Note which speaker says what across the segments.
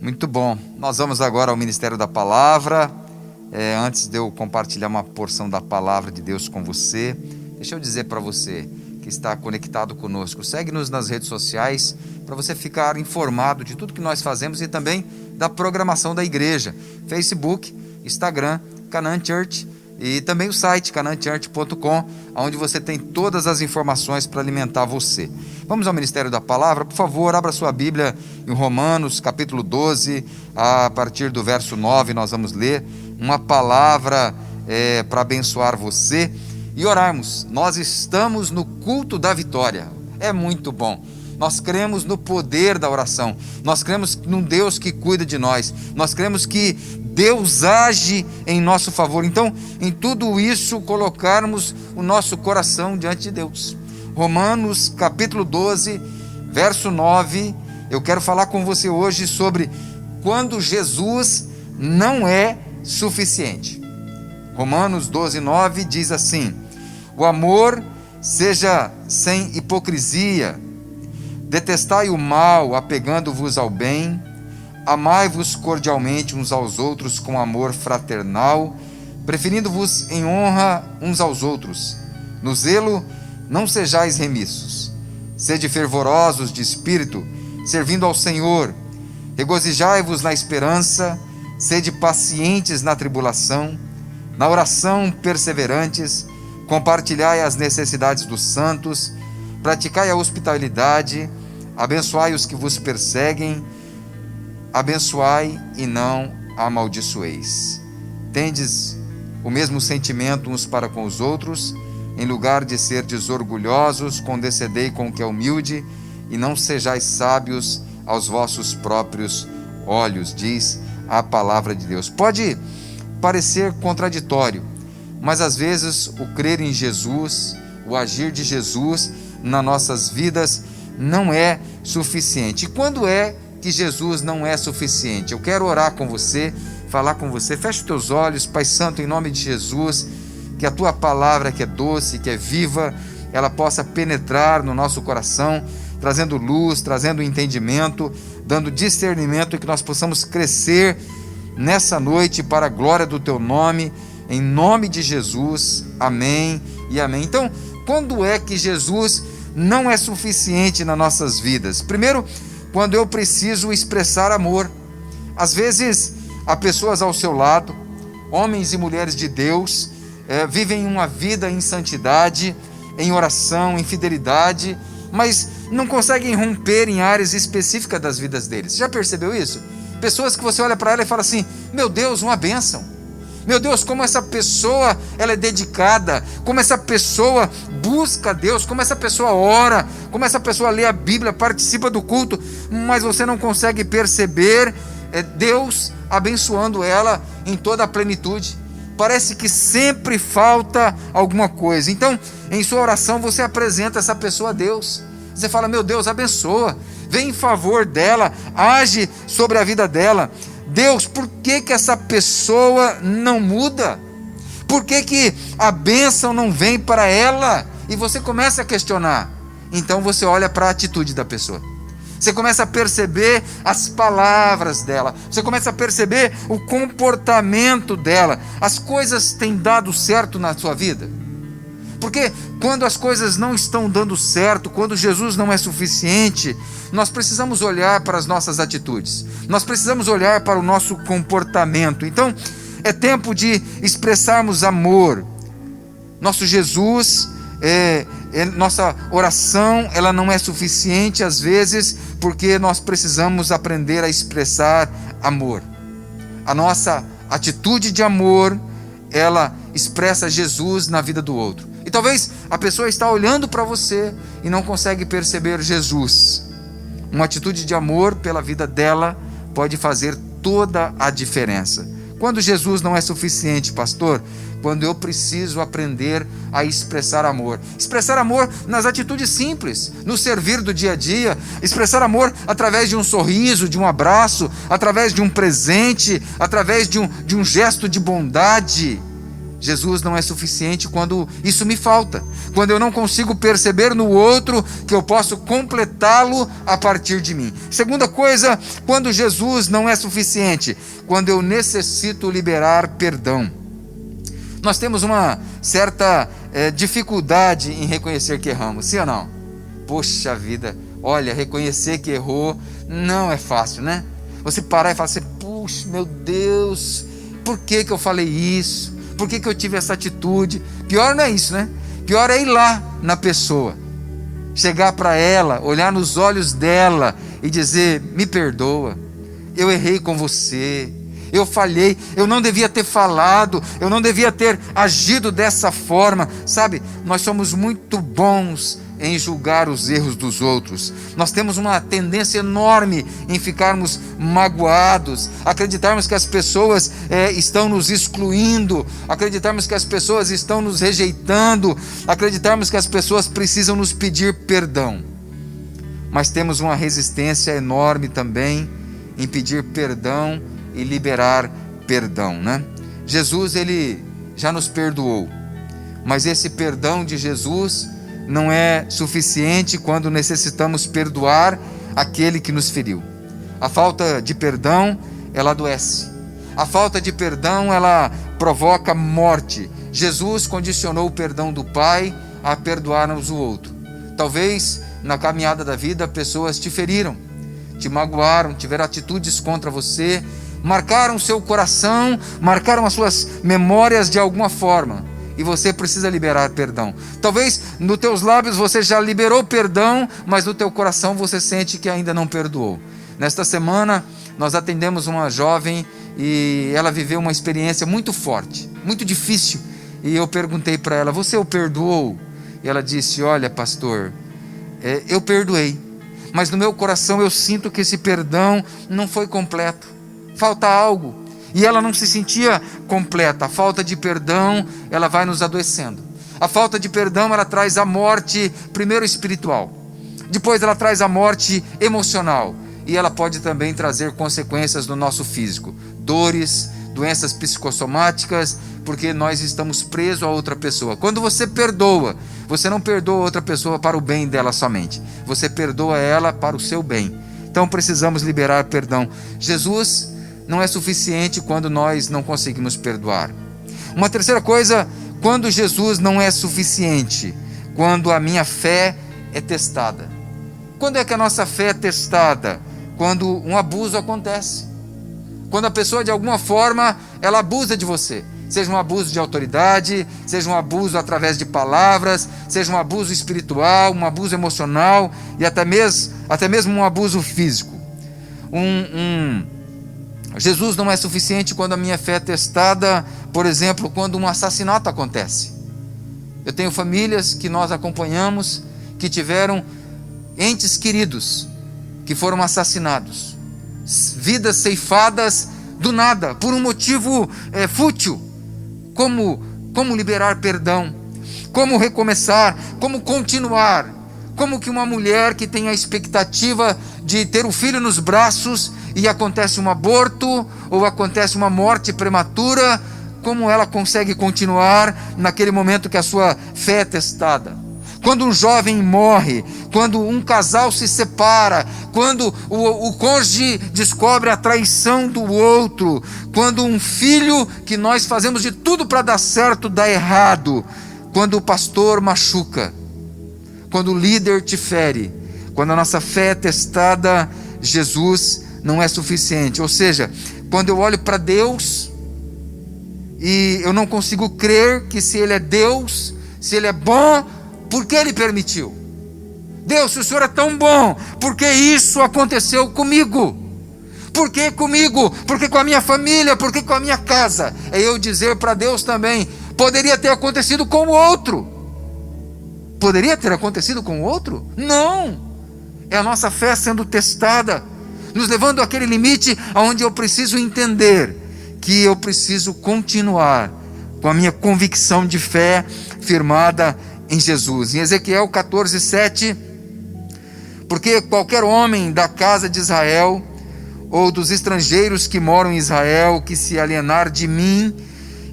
Speaker 1: Muito bom. Nós vamos agora ao Ministério da Palavra. Antes de eu compartilhar uma porção da Palavra de Deus com você, deixa eu dizer para você que está conectado conosco, segue-nos nas redes sociais para você ficar informado de tudo que nós fazemos e também da programação da igreja, Facebook, Instagram, Canaan Church e também o site canaanchurch.com, onde você tem todas as informações para alimentar você. Vamos ao Ministério da Palavra, por favor, abra sua Bíblia em Romanos, capítulo 12, a partir do verso 9, nós vamos ler uma palavra para abençoar você e orarmos. Nós estamos no culto da vitória, é muito bom. Nós cremos no poder da oração, nós cremos num Deus que cuida de nós, nós cremos que Deus age em nosso favor. Então, em tudo isso, colocarmos o nosso coração diante de Deus. Romanos capítulo 12, verso 9, eu quero falar com você hoje sobre quando Jesus não é suficiente. Romanos 12, 9 diz assim: o amor seja sem hipocrisia, detestai o mal, apegando-vos ao bem, amai-vos cordialmente uns aos outros com amor fraternal, preferindo-vos em honra uns aos outros. No zelo não sejais remissos, sede fervorosos de espírito, servindo ao Senhor, regozijai-vos na esperança, sede pacientes na tribulação, na oração perseverantes, compartilhai as necessidades dos santos, praticai a hospitalidade, abençoai os que vos perseguem, abençoai e não amaldiçoeis. Tendes o mesmo sentimento uns para com os outros, em lugar de serdes orgulhosos, condescendei com o que é humilde, e não sejais sábios aos vossos próprios olhos, diz a palavra de Deus. Pode parecer contraditório, mas às vezes o crer em Jesus, o agir de Jesus nas nossas vidas não é suficiente. E quando é que Jesus não é suficiente? Eu quero orar com você, falar com você. Feche os teus olhos, Pai Santo, em nome de Jesus, que a tua palavra, que é doce, que é viva, ela possa penetrar no nosso coração, trazendo luz, trazendo entendimento, dando discernimento, e que nós possamos crescer nessa noite para a glória do teu nome, em nome de Jesus, amém e amém. Então, quando é que Jesus não é suficiente nas nossas vidas? Primeiro, quando eu preciso expressar amor. Às vezes, há pessoas ao seu lado, homens e mulheres de Deus, vivem uma vida em santidade, em oração, em fidelidade, mas não conseguem romper em áreas específicas das vidas deles. Já percebeu isso? Pessoas que você olha para ela e fala assim: meu Deus, uma bênção. Meu Deus, como essa pessoa ela é dedicada, como essa pessoa busca Deus, como essa pessoa ora, como essa pessoa lê a Bíblia, participa do culto, mas você não consegue perceber Deus abençoando ela em toda a plenitude. Parece que sempre falta alguma coisa. Então, em sua oração, você apresenta essa pessoa a Deus. Você fala: meu Deus, abençoa, vem em favor dela, age sobre a vida dela. Deus, por que essa pessoa não muda? Por que a bênção não vem para ela? E você começa a questionar. Então você olha para a atitude da pessoa. Você começa a perceber as palavras dela. Você começa a perceber o comportamento dela. As coisas têm dado certo na sua vida? Porque quando as coisas não estão dando certo, quando Jesus não é suficiente, nós precisamos olhar para as nossas atitudes. Nós precisamos olhar para o nosso comportamento. Então, é tempo de expressarmos amor. Nosso Jesus, nossa oração, ela não é suficiente às vezes, porque nós precisamos aprender a expressar amor. A nossa atitude de amor, ela expressa Jesus na vida do outro. E talvez a pessoa está olhando para você e não consegue perceber Jesus. Uma atitude de amor pela vida dela pode fazer toda a diferença. Quando Jesus não é suficiente, pastor? Quando eu preciso aprender a expressar amor. Expressar amor nas atitudes simples, no servir do dia a dia. Expressar amor através de um sorriso, de um abraço, através de um presente, através de um gesto de bondade. Jesus não é suficiente quando isso me falta, quando eu não consigo perceber no outro que eu posso completá-lo a partir de mim. Segunda coisa, quando Jesus não é suficiente, quando eu necessito liberar perdão. Nós temos uma certa dificuldade em reconhecer que erramos, sim ou não? Poxa vida, olha, reconhecer que errou não é fácil, né? Você parar e falar assim, puxa, meu Deus, por que eu falei isso? Por que eu tive essa atitude? Pior não é isso, né? Pior é ir lá na pessoa, chegar para ela, olhar nos olhos dela e dizer, me perdoa, eu errei com você, eu falhei, eu não devia ter falado, eu não devia ter agido dessa forma. Sabe, nós somos muito bons em julgar os erros dos outros. Nós temos uma tendência enorme em ficarmos magoados, acreditarmos que as pessoas estão nos excluindo, acreditarmos que as pessoas estão nos rejeitando, acreditarmos que as pessoas precisam nos pedir perdão. Mas temos uma resistência enorme também em pedir perdão e liberar perdão, né? Jesus, ele já nos perdoou, mas esse perdão de Jesus não é suficiente quando necessitamos perdoar aquele que nos feriu. A falta de perdão, ela adoece. A falta de perdão, ela provoca morte. Jesus condicionou o perdão do Pai a perdoarmos o outro. Talvez na caminhada da vida pessoas te feriram, te magoaram, tiveram atitudes contra você, marcaram seu coração, marcaram as suas memórias de alguma forma. E você precisa liberar perdão. Talvez nos teus lábios você já liberou perdão, mas no teu coração você sente que ainda não perdoou. Nesta semana nós atendemos uma jovem e ela viveu uma experiência muito forte, muito difícil. E eu perguntei para ela, você o perdoou? E ela disse, olha pastor, eu perdoei, mas no meu coração eu sinto que esse perdão não foi completo, falta algo. E ela não se sentia completa. A falta de perdão, ela vai nos adoecendo. A falta de perdão, ela traz a morte, primeiro espiritual, depois ela traz a morte emocional, e ela pode também trazer consequências no nosso físico, dores, doenças psicossomáticas, porque nós estamos presos a outra pessoa. Quando você perdoa, você não perdoa outra pessoa para o bem dela somente, você perdoa ela para o seu bem. Então precisamos liberar perdão. Jesus não é suficiente quando nós não conseguimos perdoar. Uma terceira coisa, quando Jesus não é suficiente, quando a minha fé é testada. Quando é que a nossa fé é testada? Quando um abuso acontece. Quando a pessoa de alguma forma, ela abusa de você. Seja um abuso de autoridade, seja um abuso através de palavras, seja um abuso espiritual, um abuso emocional e até mesmo um abuso físico. Jesus não é suficiente quando a minha fé é testada, por exemplo, quando um assassinato acontece. Eu tenho famílias que nós acompanhamos que tiveram entes queridos que foram assassinados, vidas ceifadas do nada, por um motivo fútil. Como liberar perdão? Como recomeçar? Como continuar? Como que uma mulher que tem a expectativa de ter o filho nos braços e acontece um aborto ou acontece uma morte prematura, como ela consegue continuar naquele momento que a sua fé é testada? Quando um jovem morre, quando um casal se separa, quando o cônjuge descobre a traição do outro, quando um filho que nós fazemos de tudo para dar certo dá errado, quando o pastor machuca, quando o líder te fere, quando a nossa fé é testada, Jesus não é suficiente. Ou seja, quando eu olho para Deus e eu não consigo crer que se Ele é Deus, se Ele é bom, por que Ele permitiu? Deus, se o Senhor é tão bom, por que isso aconteceu comigo? Por que comigo? Por que com a minha família? Por que com a minha casa? É eu dizer para Deus também, poderia ter acontecido com o outro. Poderia ter acontecido com o outro? Não! É a nossa fé sendo testada, nos levando àquele limite onde eu preciso entender que eu preciso continuar com a minha convicção de fé firmada em Jesus. Em Ezequiel 14:7, porque qualquer homem da casa de Israel ou dos estrangeiros que moram em Israel, que se alienar de mim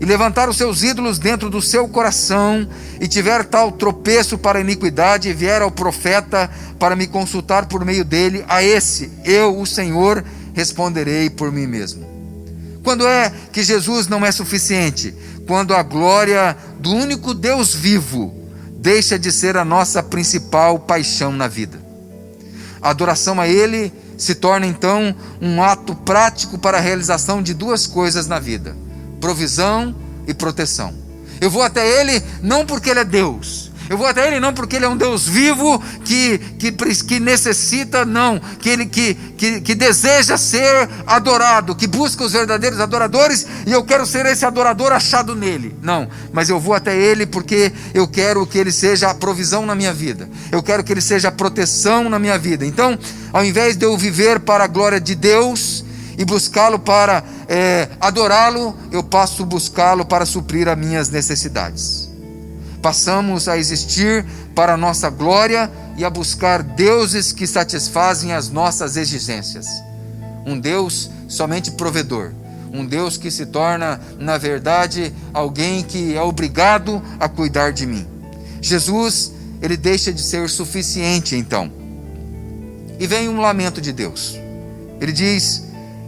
Speaker 1: e levantar os seus ídolos dentro do seu coração, e tiver tal tropeço para a iniquidade, e vier ao profeta para me consultar por meio dele, a esse eu, o Senhor, responderei por mim mesmo. Quando é que Jesus não é suficiente? Quando a glória do único Deus vivo deixa de ser a nossa principal paixão na vida. A adoração a Ele se torna então um ato prático para a realização de duas coisas na vida: provisão e proteção. Eu vou até Ele não porque Ele é Deus, eu vou até Ele não porque Ele é um Deus vivo que necessita, não, que deseja ser adorado, que busca os verdadeiros adoradores, e eu quero ser esse adorador achado nele. Não, mas eu vou até Ele porque eu quero que Ele seja a provisão na minha vida, eu quero que Ele seja a proteção na minha vida. Então, ao invés de eu viver para a glória de Deus e buscá-lo para adorá-lo, eu passo a buscá-lo para suprir as minhas necessidades. Passamos a existir para a nossa glória e a buscar deuses que satisfazem as nossas exigências. Um Deus somente provedor, um Deus que se torna, na verdade, alguém que é obrigado a cuidar de mim. Jesus, Ele deixa de ser suficiente então. E vem um lamento de Deus. Ele diz: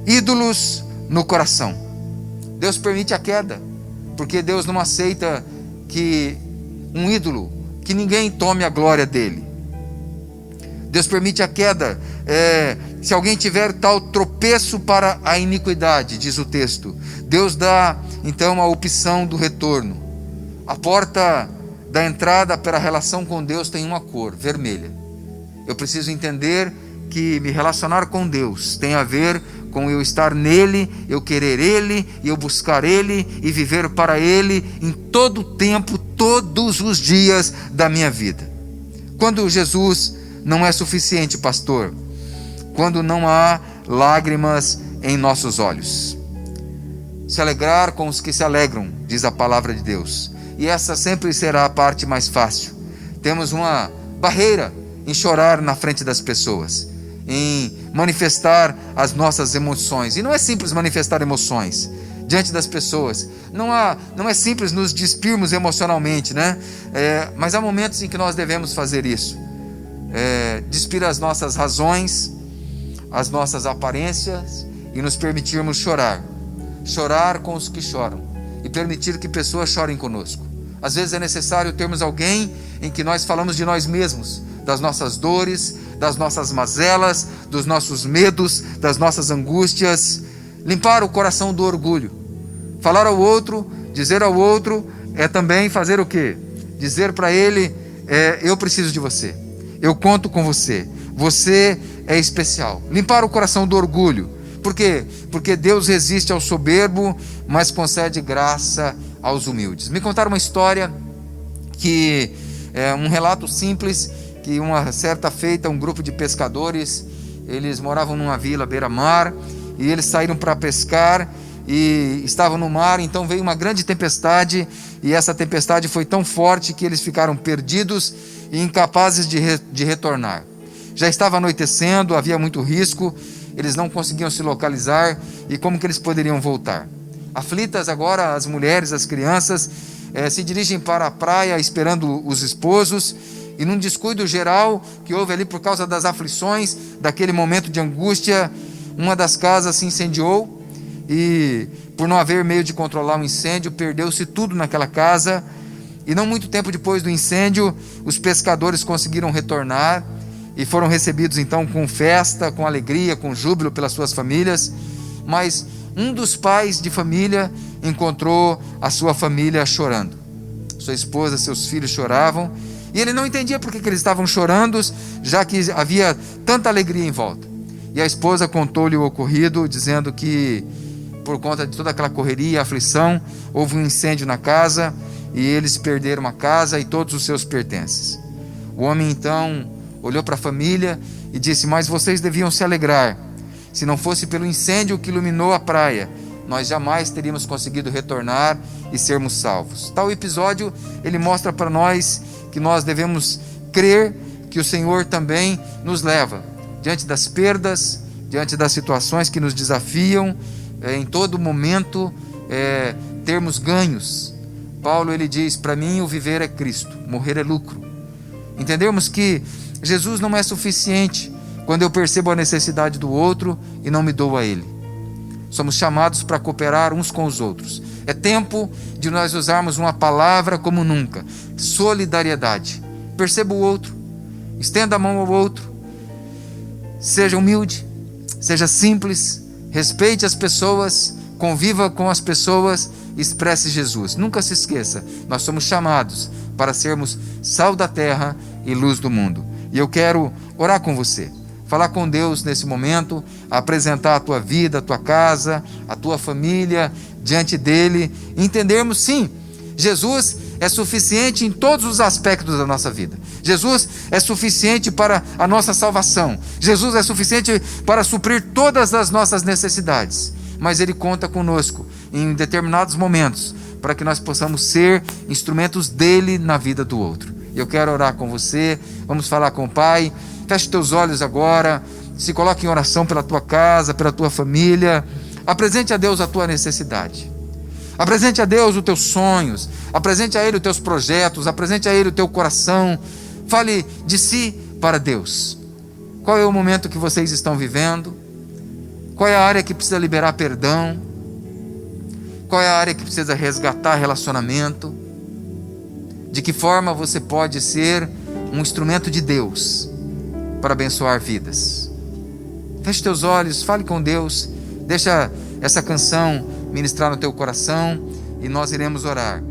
Speaker 1: ídolos no coração. Deus permite a queda, porque Deus não aceita que um ídolo, que ninguém tome a glória dele. Deus permite a queda, se alguém tiver tal tropeço para a iniquidade, diz o texto. Deus dá então a opção do retorno. A porta da entrada para a relação com Deus tem uma cor, vermelha. Eu preciso entender que me relacionar com Deus tem a ver com eu estar nele, eu querer Ele, e eu buscar Ele, e viver para Ele em todo o tempo, todos os dias da minha vida. Quando Jesus não é suficiente, pastor? Quando não há lágrimas em nossos olhos. Se alegrar com os que se alegram, diz a palavra de Deus, e essa sempre será a parte mais fácil. Temos uma barreira em chorar na frente das pessoas, em manifestar as nossas emoções. E não é simples manifestar emoções diante das pessoas. Não é simples nos despirmos emocionalmente, né? Mas há momentos em que nós devemos fazer isso. Despir as nossas razões, as nossas aparências, e nos permitirmos chorar. Chorar com os que choram, e permitir que pessoas chorem conosco. Às vezes é necessário termos alguém em que nós falamos de nós mesmos, das nossas dores, das nossas mazelas, dos nossos medos, das nossas angústias. Limpar o coração do orgulho. Falar ao outro, dizer ao outro, é também fazer o quê? Dizer para ele, eu preciso de você, eu conto com você, você é especial. Limpar o coração do orgulho. Por quê? Porque Deus resiste ao soberbo, mas concede graça aos humildes. Me contaram uma história, que é um relato simples, que uma certa feita, um grupo de pescadores, eles moravam numa vila beira-mar, e eles saíram para pescar, e estavam no mar. Então veio uma grande tempestade, e essa tempestade foi tão forte que eles ficaram perdidos e incapazes de retornar. Já estava anoitecendo, havia muito risco, eles não conseguiam se localizar, e como que eles poderiam voltar? Aflitas agora, as mulheres, as crianças, se dirigem para a praia esperando os esposos, e num descuido geral que houve ali por causa das aflições, daquele momento de angústia, uma das casas se incendiou, e por não haver meio de controlar o incêndio, perdeu-se tudo naquela casa. E não muito tempo depois do incêndio, os pescadores conseguiram retornar, e foram recebidos então com festa, com alegria, com júbilo pelas suas famílias. Mas um dos pais de família encontrou a sua família chorando. Sua esposa, seus filhos choravam, e ele não entendia por que eles estavam chorando, já que havia tanta alegria em volta. E a esposa contou-lhe o ocorrido, dizendo que por conta de toda aquela correria e aflição, houve um incêndio na casa, e eles perderam a casa e todos os seus pertences. O homem então olhou para a família e disse: mas vocês deviam se alegrar. Se não fosse pelo incêndio que iluminou a praia, nós jamais teríamos conseguido retornar e sermos salvos. Tal episódio, ele mostra para nós que nós devemos crer que o Senhor também nos leva diante das perdas, diante das situações que nos desafiam, em todo momento, termos ganhos. Paulo, ele diz: para mim o viver é Cristo, morrer é lucro. Entendermos que Jesus não é suficiente quando eu percebo a necessidade do outro e não me dou a ele. Somos chamados para cooperar uns com os outros. É tempo de nós usarmos uma palavra como nunca: solidariedade. Perceba o outro, estenda a mão ao outro, seja humilde, seja simples, respeite as pessoas, conviva com as pessoas, expresse Jesus. Nunca se esqueça, nós somos chamados para sermos sal da terra e luz do mundo. E eu quero orar com você, falar com Deus nesse momento, apresentar a tua vida, a tua casa, a tua família diante dele, entendermos sim, Jesus é suficiente em todos os aspectos da nossa vida. Jesus é suficiente para a nossa salvação. Jesus é suficiente para suprir todas as nossas necessidades. Mas Ele conta conosco em determinados momentos para que nós possamos ser instrumentos dEle na vida do outro. Eu quero orar com você, vamos falar com o Pai. Feche teus olhos agora, se coloque em oração pela tua casa, pela tua família. Apresente a Deus a tua necessidade. Apresente a Deus os teus sonhos, apresente a Ele os teus projetos, apresente a Ele o teu coração. Fale de si para Deus. Qual é o momento que vocês estão vivendo? Qual é a área que precisa liberar perdão? Qual é a área que precisa resgatar relacionamento? De que forma você pode ser um instrumento de Deus para abençoar vidas? Feche teus olhos, fale com Deus, deixa essa canção ministrar no teu coração e nós iremos orar.